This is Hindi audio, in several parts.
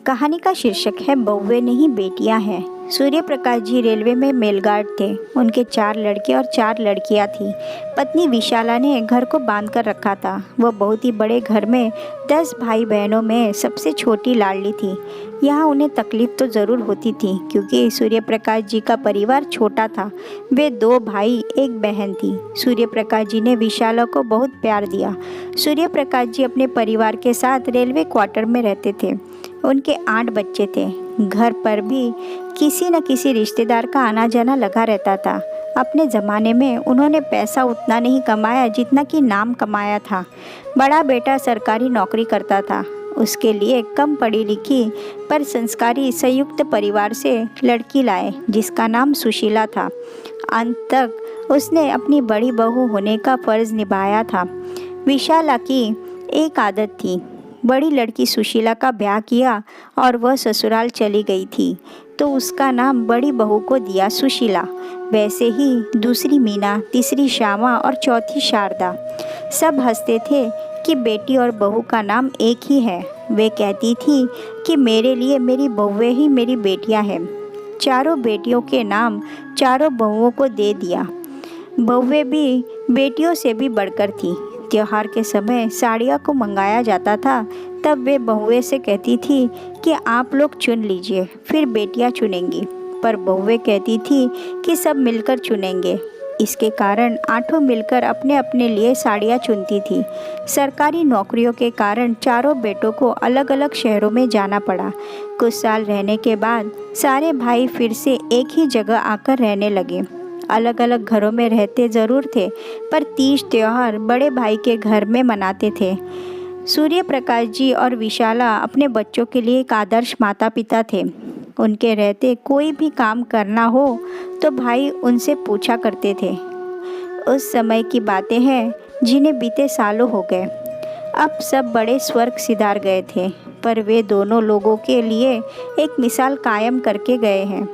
कहानी का शीर्षक है बहुएं नहीं बेटियां हैं। सूर्य प्रकाश जी रेलवे में मेलगार्ड थे। उनके 4 लड़के और 4 लड़कियां थीं। पत्नी विशाला ने घर को बांध कर रखा था। वह बहुत ही बड़े घर में 10 भाई बहनों में सबसे छोटी लाडली थी। यहाँ उन्हें तकलीफ तो ज़रूर होती थी क्योंकि सूर्य प्रकाश जी का परिवार छोटा था। वे 2 भाई 1 बहन थी। सूर्य प्रकाश जी ने विशाला को बहुत प्यार दिया। सूर्य प्रकाश जी अपने परिवार के साथ रेलवे क्वार्टर में रहते थे। उनके 8 बच्चे थे। घर पर भी किसी न किसी रिश्तेदार का आना जाना लगा रहता था। अपने ज़माने में उन्होंने पैसा उतना नहीं कमाया जितना कि नाम कमाया था। बड़ा बेटा सरकारी नौकरी करता था। उसके लिए कम पढ़ी लिखी पर संस्कारी संयुक्त परिवार से लड़की लाए जिसका नाम सुशीला था। अंत तक उसने अपनी बड़ी बहू होने का फ़र्ज़ निभाया था। विशाला की एक आदत थी। बड़ी लड़की सुशीला का ब्याह किया और वह ससुराल चली गई थी तो उसका नाम बड़ी बहू को दिया सुशीला। वैसे ही दूसरी मीना, तीसरी श्यामा और चौथी शारदा। सब हंसते थे कि बेटी और बहू का नाम एक ही है। वे कहती थी कि मेरे लिए मेरी बहुएं ही मेरी बेटियां हैं। चारों बेटियों के नाम चारों बहुओं को दे दिया। बहुएं भी बेटियों से भी बढ़कर थी। त्योहार के समय साड़ियों को मंगाया जाता था तब वे बहुएं से कहती थी कि आप लोग चुन लीजिए, फिर बेटियां चुनेंगी। पर बहुएं कहती थी कि सब मिलकर चुनेंगे। इसके कारण 8 मिलकर अपने अपने लिए साड़ियाँ चुनती थी। सरकारी नौकरियों के कारण चारों बेटों को अलग अलग शहरों में जाना पड़ा। कुछ साल रहने के बाद सारे भाई फिर से एक ही जगह आकर रहने लगे। अलग अलग घरों में रहते ज़रूर थे पर तीज त्योहार बड़े भाई के घर में मनाते थे। सूर्य प्रकाश जी और विशाला अपने बच्चों के लिए एक आदर्श माता पिता थे। उनके रहते कोई भी काम करना हो तो भाई उनसे पूछा करते थे। उस समय की बातें हैं जिन्हें बीते सालों हो गए। अब सब बड़े स्वर्ग सिधार गए थे पर वे दोनों लोगों के लिए एक मिसाल कायम करके गए हैं।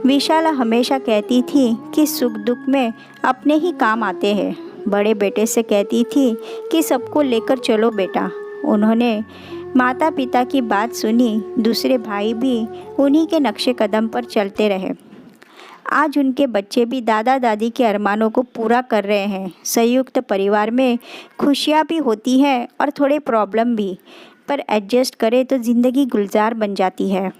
विशाला हमेशा कहती थी कि सुख दुख में अपने ही काम आते हैं। बड़े बेटे से कहती थी कि सबको लेकर चलो बेटा। उन्होंने माता पिता की बात सुनी। दूसरे भाई भी उन्हीं के नक्शे कदम पर चलते रहे। आज उनके बच्चे भी दादा दादी के अरमानों को पूरा कर रहे हैं। संयुक्त परिवार में खुशियाँ भी होती हैं और थोड़े प्रॉब्लम भी, पर एडजस्ट करें तो ज़िंदगी गुलजार बन जाती है।